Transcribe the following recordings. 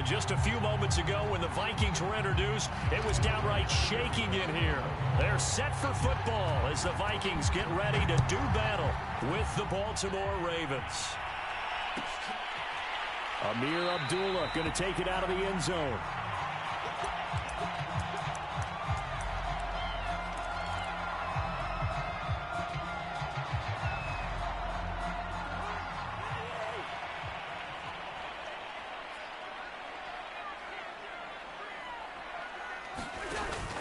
And just a few moments ago when the Vikings were introduced, it was downright shaking in here. They're set for football as the Vikings get ready to do battle with the Baltimore Ravens. Amir Abdullah going to take it out of the end zone.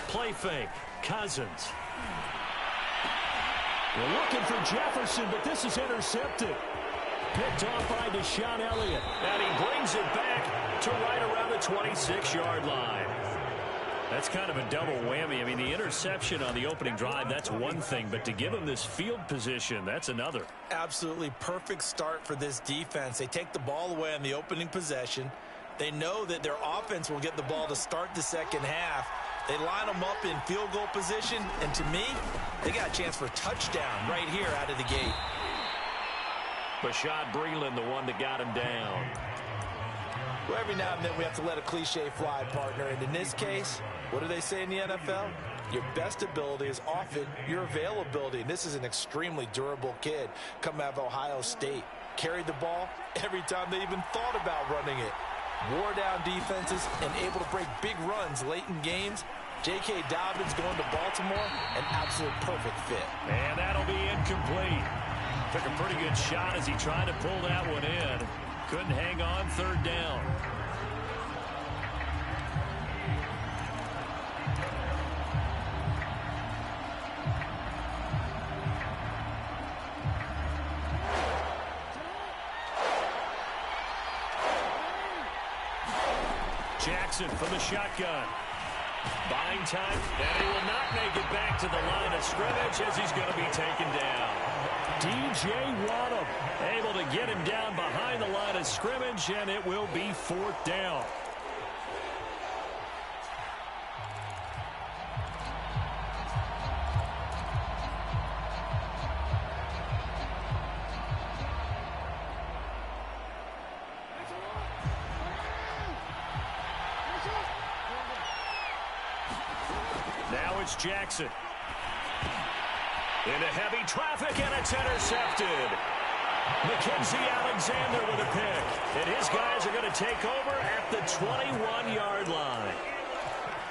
Play fake. Cousins. We're looking for Jefferson, but this is intercepted. Picked off by Deshaun Elliott. And he brings it back to right around the 26-yard line. That's kind of a double whammy. I mean, the interception on the opening drive, that's one thing. But to give him this field position, that's another. Absolutely perfect start for this defense. They take the ball away on the opening possession. They know that their offense will get the ball to start the second half. They line them up in field goal position, and to me, they got a chance for a touchdown right here out of the gate. Bashad Breeland, the one that got him down. Well, every now and then we have to let a cliche fly, partner, and in this case, what do they say in the NFL? Your best ability is often your availability, and this is an extremely durable kid coming out of Ohio State. Carried the ball every time they even thought about running it. Wore down defenses and able to break big runs late in games. J.K. Dobbins going to Baltimore, an absolute perfect fit. And that'll be incomplete. Took a pretty good shot as he tried to pull that one in. Couldn't hang on third down. Jackson from the shotgun. Buying time, and he will not make it back to the line of scrimmage as he's going to be taken down. DJ Waddle able to get him down behind the line of scrimmage, and it will be fourth down. Now it's Jackson. Into heavy traffic, and it's intercepted. Mackenzie Alexander with a pick. And his guys are going to take over at the 21-yard line.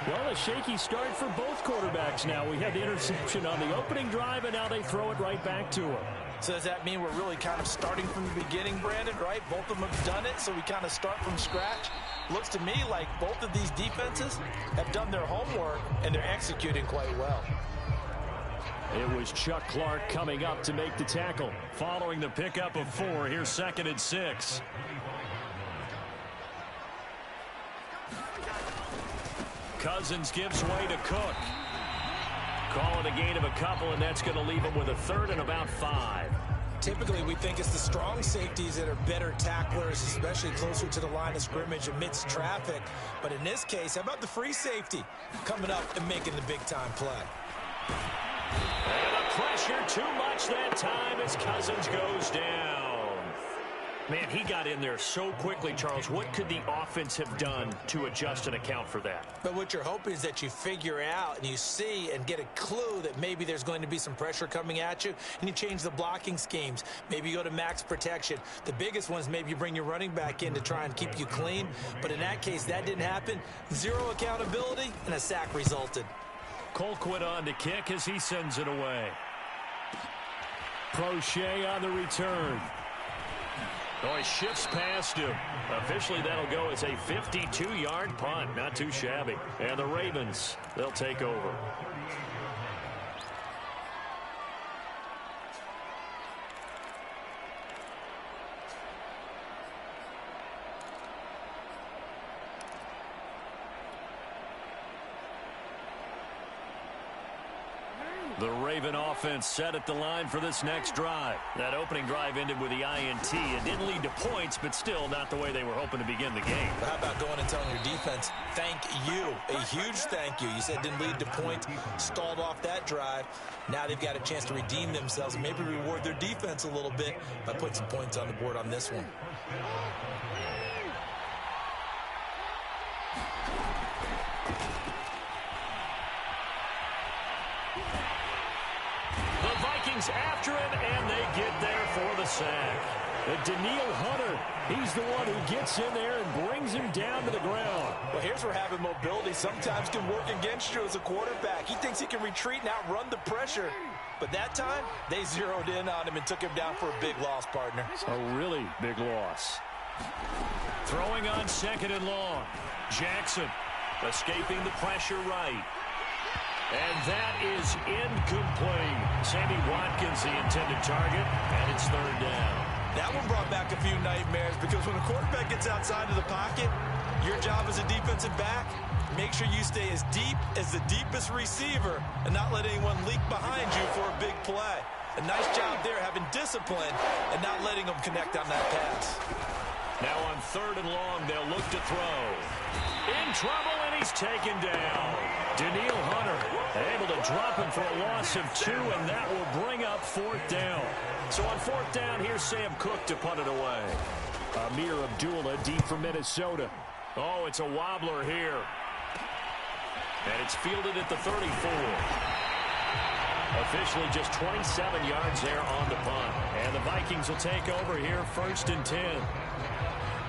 Well, a shaky start for both quarterbacks now. We had the interception on the opening drive, and now they throw it right back to him. So does that mean we're really kind of starting from the beginning, Brandon, right? Both of them have done it, so we kind of start from scratch. Looks to me like both of these defenses have done their homework, and they're executing quite well. It was Chuck Clark coming up to make the tackle. Following the pickup of 4, here's 2nd and 6. Cousins gives way to Cook. Call it a gain of a couple, and that's going to leave him with a 3rd and about 5. Typically, we think it's the strong safeties that are better tacklers, especially closer to the line of scrimmage amidst traffic. But in this case, how about the free safety coming up and making the big-time play? And the pressure too much that time as Cousins goes down. Man, he got in there so quickly, Charles. What could the offense have done to adjust and account for that? But what you're hoping is that you figure out and you see and get a clue that maybe there's going to be some pressure coming at you, and you change the blocking schemes. Maybe you go to max protection. The biggest one is maybe you bring your running back in to try and keep you clean. But in that case, that didn't happen. 0 accountability, and a sack resulted. Colquitt on to kick as he sends it away. Prochet on the return. Oh, he shifts past him. Officially, that'll go as a 52-yard punt. Not too shabby. And the Ravens, they'll take over. The Raven offense set at the line for this next drive. That opening drive ended with the INT. It didn't lead to points, but still not the way they were hoping to begin the game. But how about going and telling your defense, thank you, a huge thank you. You said didn't lead to points, stalled off that drive. Now they've got a chance to redeem themselves and maybe reward their defense a little bit by putting some points on the board on this one. Vikings after him, and they get there for the sack. And Daniil Hunter, he's the one who gets in there and brings him down to the ground. Well, here's where having mobility sometimes can work against you as a quarterback. He thinks he can retreat and outrun the pressure. But that time, they zeroed in on him and took him down for a big loss, partner. A really big loss. Throwing on 2nd and long. Jackson escaping the pressure right. And that is incomplete. Sammy Watkins, the intended target, and it's 3rd down. That one brought back a few nightmares because when a quarterback gets outside of the pocket, your job as a defensive back, make sure you stay as deep as the deepest receiver and not let anyone leak behind you for a big play. A nice job there having discipline and not letting them connect on that pass. Now on 3rd and long, they'll look to throw. In trouble, and he's taken down. Daniil Hunter able to drop him for a loss of 2, and that will bring up 4th down. So on 4th down, here's Sam Cook to punt it away. Amir Abdullah deep for Minnesota. Oh, it's a wobbler here. And it's fielded at the 34. Officially just 27 yards there on the punt. And the Vikings will take over here 1st and 10.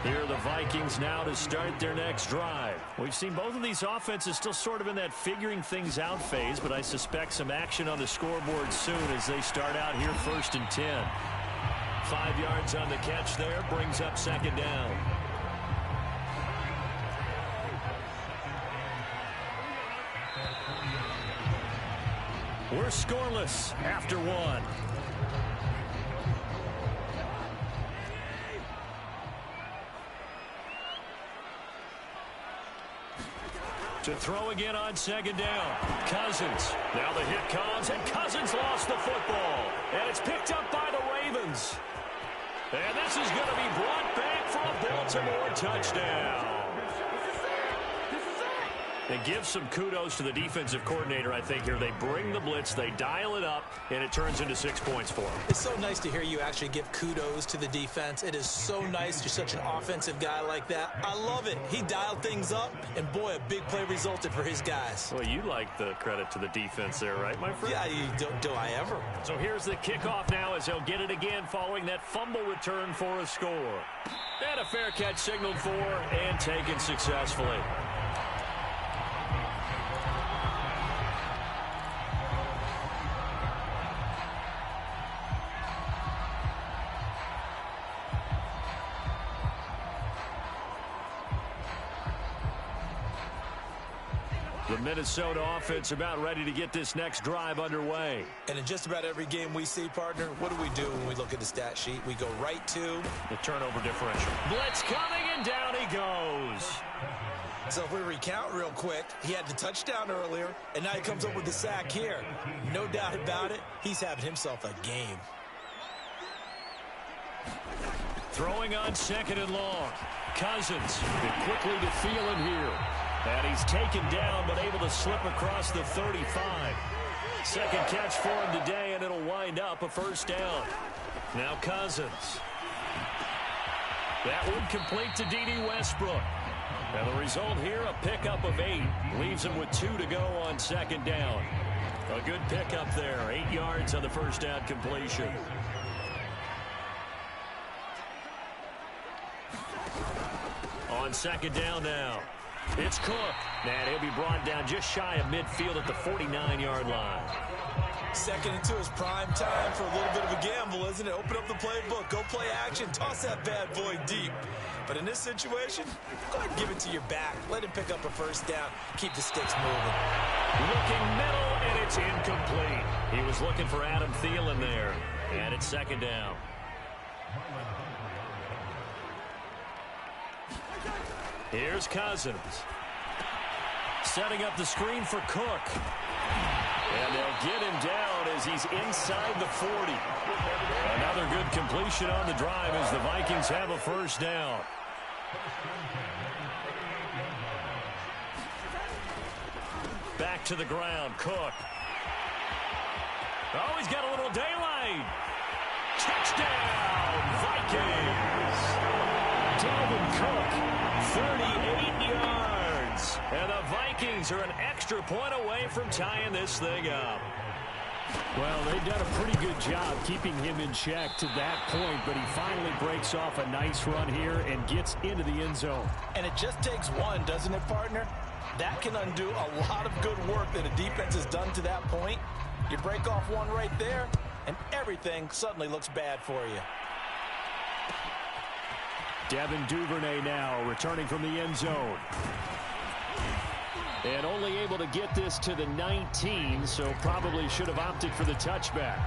Here are the Vikings now to start their next drive. We've seen both of these offenses still sort of in that figuring things out phase, but I suspect some action on the scoreboard soon as they start out here 1st and 10. 5 yards on the catch there, brings up 2nd down. We're scoreless after 1. To throw again on 2nd down. Cousins. Now the hit comes, and Cousins lost the football. And it's picked up by the Ravens. And this is going to be brought back for a Baltimore touchdown. And give some kudos to the defensive coordinator, I think, here. They bring the blitz, they dial it up, and it turns into 6 points for them. It's so nice to hear you actually give kudos to the defense. It is so nice. You're such an offensive guy like that. I love it. He dialed things up, and boy, a big play resulted for his guys. Well, you like the credit to the defense there, right, my friend? Yeah, do I ever. So here's the kickoff now as he'll get it again following that fumble return for a score. And a fair catch signaled for and taken successfully. The Minnesota offense about ready to get this next drive underway. And in just about every game we see, partner, what do we do when we look at the stat sheet? We go right to the turnover differential. Blitz coming, and down he goes. So if we recount real quick, he had the touchdown earlier, and now he comes up with the sack here. No doubt about it, he's having himself a game. Throwing on 2nd and long. Cousins quickly to Thielen here. And he's taken down, but able to slip across the 35. Second catch for him today, and it'll wind up a 1st down. Now Cousins. That one complete to D.D. Westbrook. And the result here, a pickup of 8. Leaves him with 2 to go on 2nd down. A good pickup there. 8 yards on the 1st down completion. On 2nd down now. It's Cook. And he'll be brought down just shy of midfield at the 49-yard line. Second into his prime time for a little bit of a gamble, isn't it? Open up the playbook, go play action, toss that bad boy deep. But in this situation, go ahead and give it to your back. Let him pick up a 1st down. Keep the sticks moving. Looking middle, and it's incomplete. He was looking for Adam Thielen there. And it's 2nd down. Here's Cousins. Setting up the screen for Cook. And they'll get him down as he's inside the 40. Another good completion on the drive as the Vikings have a 1st down. Back to the ground, Cook. Oh, he's got a little daylight. Touchdown, Vikings. Dalvin Cook, 38 yards. And the Vikings are an extra point away from tying this thing up. Well, they've done a pretty good job keeping him in check to that point, but he finally breaks off a nice run here and gets into the end zone. And it just takes one, doesn't it, partner? That can undo a lot of good work that a defense has done to that point. You break off one right there, and everything suddenly looks bad for you. Devin Duvernay now returning from the end zone. And only able to get this to the 19, so probably should have opted for the touchback.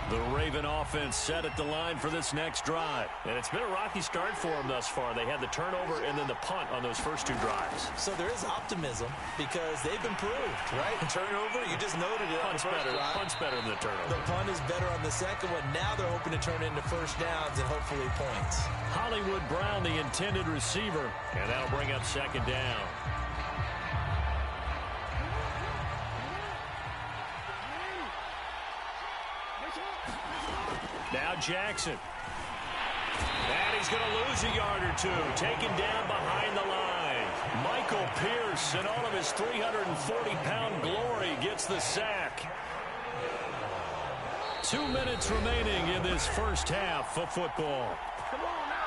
The Raven offense set at the line for this next drive. And it's been a rocky start for them thus far. They had the turnover and then the punt on those first two drives. So there is optimism because they've improved, right? Turnover, you just noted it on the first drive. Punt's better than the turnover. The punt is better on the second one. Now they're hoping to turn into first downs and hopefully points. Hollywood Brown, the intended receiver. And that'll bring up second down. Now Jackson. And he's going to lose a yard or two. Taken down behind the line. Michael Pierce, in all of his 340-pound glory, gets the sack. 2 minutes remaining in this first half of football. Come on now.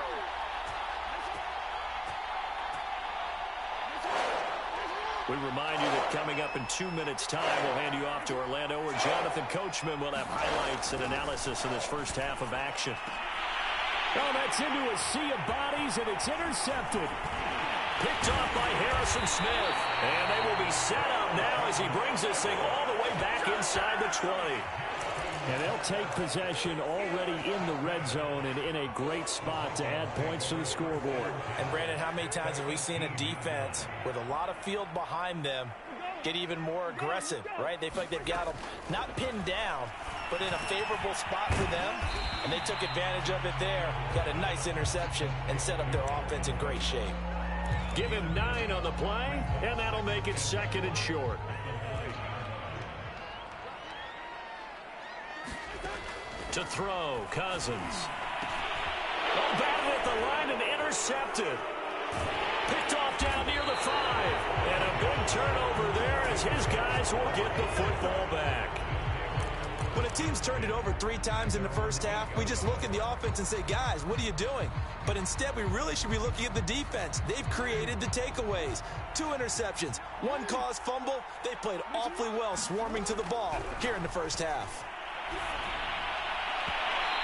We remind you that coming up in 2 minutes' time, we'll hand you off to Orlando, where Jonathan Coachman will have highlights and analysis of this first half of action. Oh, that's into a sea of bodies, and it's intercepted. Picked off by Harrison Smith. And they will be set up now as he brings this thing all the way back inside the 20. And they'll take possession already in the red zone and in a great spot to add points to the scoreboard. And, Brandon, how many times have we seen a defense with a lot of field behind them get even more aggressive, right? They feel like they've got them not pinned down, but in a favorable spot for them, and they took advantage of it there, got a nice interception, and set up their offense in great shape. Give him 9 on the play, and that'll make it second and short. To throw, Cousins. Oh, batted at the line and intercepted. Picked off down near the 5. And a big turnover there as his guys will get the football back. When a team's turned it over 3 times in the first half, we just look at the offense and say, guys, what are you doing? But instead, we really should be looking at the defense. They've created the takeaways. 2 interceptions, 1 caused fumble. They played awfully well swarming to the ball here in the first half.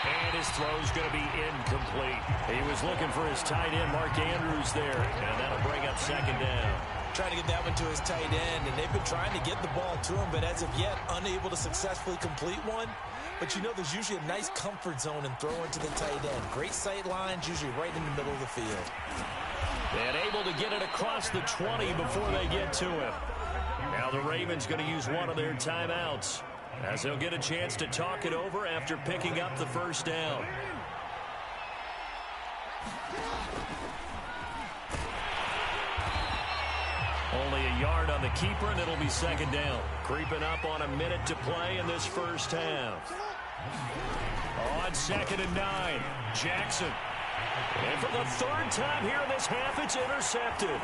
And his throw's going to be incomplete. He was looking for his tight end, Mark Andrews, there. And that'll bring up second down. Trying to get that one to his tight end, and they've been trying to get the ball to him, but as of yet, unable to successfully complete one. But you know there's usually a nice comfort zone in throwing to the tight end. Great sight lines, usually right in the middle of the field. And able to get it across the 20 before they get to him. Now the Ravens going to use one of their timeouts, as they'll get a chance to talk it over after picking up the first down. Only a yard on the keeper, and it'll be second down. Creeping up on a minute to play in this first half. On second and 9, Jackson. And for the 3rd time here in this half, it's intercepted.